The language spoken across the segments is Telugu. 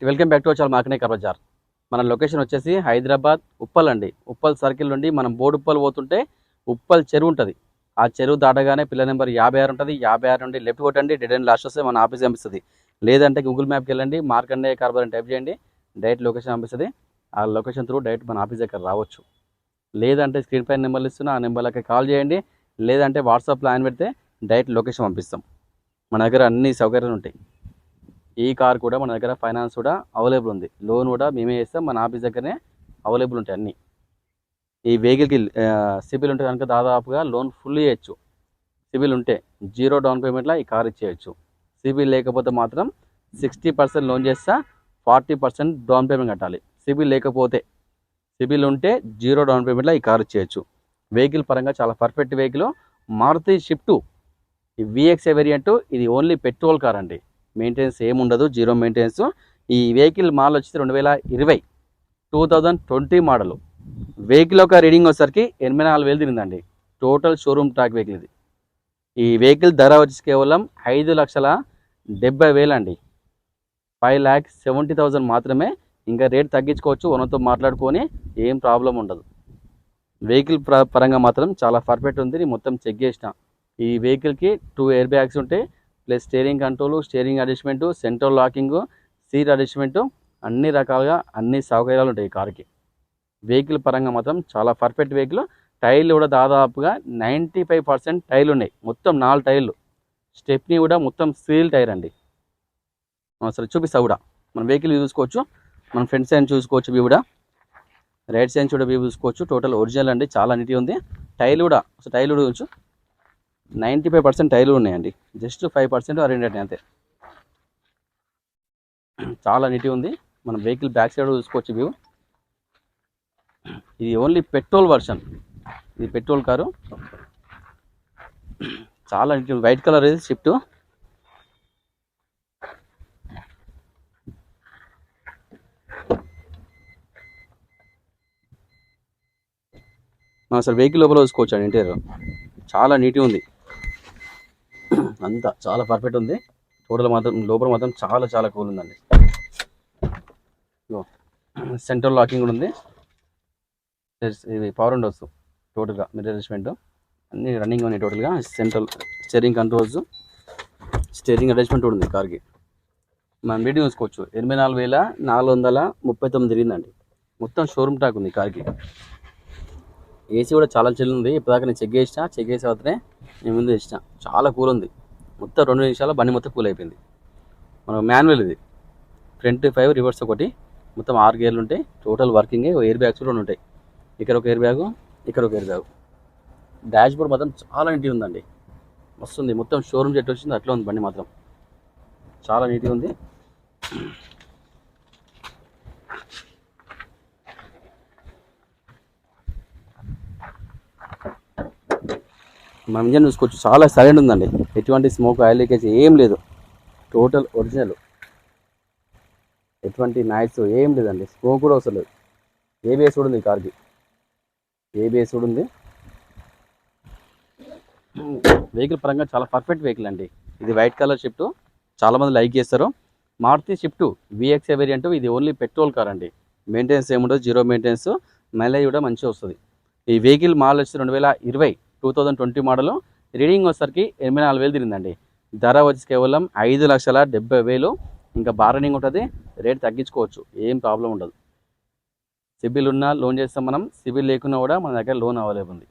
Welcome back to our market bazaar. మన లొకేషన్ వచ్చేసి హైదరాబాద్ ఉప్పల్ అండి. ఉప్పల్ సర్కిల్ నుండి మనం బోడుప్పల్ పోతుంటే ఉప్పల్ చెరువు ఉంటుంది. ఆ చెరువు దాటగానే పిల్లర్ నెంబర్ 56 ఉంటుంది. 56 నుండి లెఫ్ట్ కొట్టండి, డెడ్ అండ్ లాస్ట్ వస్తే మన ఆఫీస్ కనిపిస్తుంది. లేదంటే గూగుల్ మ్యాప్కి వెళ్ళండి, మార్కండేయ కార్బర్ అని టైప్ చేయండి, డైరెక్ట్ లొకేషన్ కనిపిస్తుంది. ఆ లొకేషన్ త్రూ డైరెక్ట్ మన ఆఫీస్ దగ్గర రావచ్చు. లేదంటే స్క్రీన్ పైన నెంబర్లు ఇస్తున్నా, ఆ నెంబర్లకి కాల్ చేయండి. లేదంటే వాట్సాప్లో ఆయన పెడితే డైరెక్ట్ లొకేషన్ పంపిస్తాం. మన దగ్గర అన్ని సౌకర్యాలు ఉంటాయి. ఈ కార్ కూడా మన దగ్గర ఫైనాన్స్ కూడా అవైలబుల్ ఉంది. లోన్ కూడా మేమే చేస్తాం, మన ఆఫీస్ దగ్గరనే అవైలబుల్ ఉంటాయి అన్నీ. ఈ వెహికల్కి సిబిల్ ఉంటే కనుక దాదాపుగా లోన్ ఫుల్ చేయొచ్చు. సిబిల్ ఉంటే 0 డౌన్ పేమెంట్లో ఈ కార్ ఇచ్చేయచ్చు. సిబిల్ లేకపోతే మాత్రం 60% లోన్ చేస్తా, 40% డౌన్ పేమెంట్ కట్టాలి. సిబిల్ లేకపోతే, సిబిల్ ఉంటే 0 డౌన్ పేమెంట్లో ఈ కార్ ఇచ్చేయచ్చు. వెహికల్ పరంగా చాలా పర్ఫెక్ట్ వెహికల్. మారుతి షిఫ్ట్ ఈ VXA వేరియంట్. ఇది ఓన్లీ పెట్రోల్ కార్ అండి. మెయింటెనెన్స్ ఏముండదు, జీరో మెయింటెనెన్స్. ఈ వెహికల్ మోడల్ వచ్చి 2020 మోడల్. వెహికల్ యొక్క రీడింగ్ వచ్చేసరికి 84,000 తిరిగిందండి. టోటల్ షోరూమ్ ట్రాక్ వెహికల్ ఇది. ఈ వెహికల్ ధర వచ్చి కేవలం 5,70,000 అండి. 5,70,000 మాత్రమే. ఇంకా రేట్ తగ్గించుకోవచ్చు, ఓనర్తో మాట్లాడుకొని, ఏం ప్రాబ్లం ఉండదు. వెహికల్ పరంగా మాత్రం చాలా పర్ఫెక్ట్ ఉంది. నేను మొత్తం చెక్ చేసిన. ఈ వెహికల్కి 2 ఎయిర్ బ్యాగ్స్ ఉంటాయి, plus steering control, steering adjustment, central locking, seat adjustment, అన్ని రకాలుగా అన్ని సౌకర్యాలు ఉంటాయి ఈ కార్కి. వెహికల్ పరంగా మాత్రం చాలా పర్ఫెక్ట్ వెహికల్. టైర్లు కూడా దాదాపుగా 95% టైర్లు ఉన్నాయి. మొత్తం 4 టైర్లు. స్టెప్నీ కూడా మొత్తం సీల్ టైర్ అండి. సరే చూపిస్తా కూడా. మన వెహికల్ చూసుకోవచ్చు, మన ఫ్రంట్ సైడ్ చూసుకోవచ్చు వ్యూ కూడా, రైట్ సైడ్ కూడా వ్యూ చూసుకోవచ్చు. టోటల్ ఒరిజినల్ అండి, చాలా నీట్గా ఉంది. టైర్లు కూడా చూడవచ్చు, 95% టైర్లు ఉన్నాయండి. జస్ట్ 5% రెండండి అంతే. చాలా నీట్గా ఉంది. మనం వెహికల్ బ్యాక్ సైడ్ చూసుకోవచ్చు వ్యూ. ఇది ఓన్లీ పెట్రోల్ వర్షన్. ఇది పెట్రోల్ కారు. చాలా నీట్గా వైట్ కలర్ ఇది షిఫ్ట్. మనం అసలు వెహికల్ లోపల చూసుకోవచ్చు అండి. ఇంటీరియర్ చాలా నీట్గా ఉంది. అంతా చాలా పర్ఫెక్ట్ ఉంది. టోటల్ మాత్రం లోపల మాత్రం చాలా చాలా కూల్ ఉందండి. సెంట్రల్ లాకింగ్ కూడా ఉంది. ఇది పవర్ విండోస్ టోటల్గా మిర్రర్ అడ్జస్ట్మెంట్ అన్ని రన్నింగ్ ఉన్నాయి. టోటల్గా central steering controls, steering adjustment కూడా ఉంది కార్కి. మనం రేటింగ్ చూసుకోవచ్చు, 84,439 తిరిగిందండి. మొత్తం షోరూమ్ ట్రాక్ ఉంది కార్కి. ఏసీ కూడా చాలా చిల్లు ఉంది. ఇప్పటిదాకా నేను చెక్ చేసిన అవుతానే నేను ముందు తెచ్చిన. చాలా కూల్ ఉంది. మొత్తం 2 నిమిషాల బండి మొత్తం కూల్ అయిపోయింది. మనం మాన్యువల్ ఇది. ఫ్రంట్ 5, రివర్స్ ఒకటి, మొత్తం 6 గేర్లు ఉంటాయి. Total working. ఎయిర్ బ్యాగ్స్ కూడా ఉంటాయి. ఇక్కడ ఒక ఎయిర్ బ్యాగు, ఇక్కడ ఒక ఎయిర్ బ్యాగు. డాష్ బోర్డ్ మాత్రం చాలా నీట్గా ఉందండి. మస్తు ఉంది. మొత్తం షోరూమ్ చెట్టు వచ్చింది అట్లా ఉంది బండి మాత్రం. చాలా నీట్గా ఉంది. మనం ఇంజన్ చూసుకోవచ్చు, చాలా సైలెంట్ ఉందండి. ఎటువంటి స్మోక్, ఆయిల్ లీకేజ్ ఏం లేదు. Total original. ఎటువంటి నాయిస్ ఏం లేదండి. స్మోక్ కూడా అవసరం లేదు. ABS కూడా ఉంది కార్కి. ABS కూడా ఉంది. వెహికల్ పరంగా చాలా పర్ఫెక్ట్ వెహికల్ అండి. ఇది వైట్ కలర్ షిఫ్ట్, చాలామంది లైక్ చేస్తారు. Maruti Swift VXA variant. ఇది ఓన్లీ పెట్రోల్ కార్ అండి. మెయింటెనెన్స్ ఏముండదు, జీరో మెయింటెనెన్స్. మైలేజ్ కూడా మంచిగా వస్తుంది. ఈ వెహికల్ మోడల్ వచ్చి 2020 మోడల్. రీడింగ్ వచ్చేసరికి 84,000 తిరిగిందండి. ధర వచ్చి కేవలం 5,70,000. ఇంకా బార్గెనింగ్ ఉంటుంది, రేట్ తగ్గించుకోవచ్చు, ఏం ప్రాబ్లం ఉండదు. సిబిల్ ఉన్నా లోన్ చేస్తాం మనం. సిబిల్ లేకున్నా కూడా మన దగ్గర లోన్ అవైలబుల్ ఉంది.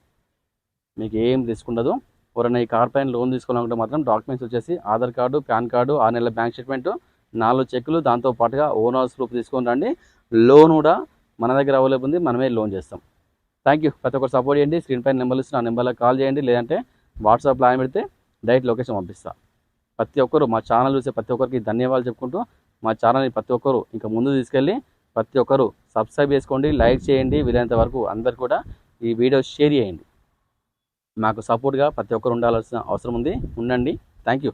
మీకు ఏం తీసుకుండదు. ఎవరైనా ఈ కార్ పైన లోన్ తీసుకోవాలంటే మాత్రం డాక్యుమెంట్స్ వచ్చేసి ఆధార్ కార్డు, పాన్ కార్డు, 6 నెలల బ్యాంక్ స్టేట్మెంట్, 4 చెక్కులు, దాంతోపాటుగా ఓనర్స్ ప్రూఫ్ తీసుకొని రండి. లోన్ కూడా మన దగ్గర అవైలబుల్ ఉంది, మనమే లోన్ చేస్తాం. Thank you. ప్రతి ఒక్కరు సపోర్ట్ చేయండి. స్క్రీన్ పైన నెంబర్లు ఇస్తున్న ఆ నెంబర్లకు కాల్ చేయండి. లేదంటే వాట్సాప్లో ఆయన పెడితే డైరెక్ట్ లొకేషన్ పంపిస్తా. ప్రతి ఒక్కరు మా ఛానల్ చూసే ప్రతి ఒక్కరికి ధన్యవాదాలు చెప్పుకుంటూ, మా ఛానల్ని ప్రతి ఒక్కరు ఇంకా ముందు తీసుకెళ్ళి ప్రతి ఒక్కరు సబ్స్క్రైబ్ చేసుకోండి, లైక్ చేయండి. వీలైనంత వరకు అందరు కూడా ఈ వీడియో షేర్ చేయండి. మాకు సపోర్ట్గా ప్రతి ఒక్కరు ఉండాల్సిన అవసరం ఉంది. ఉండండి. Thank you.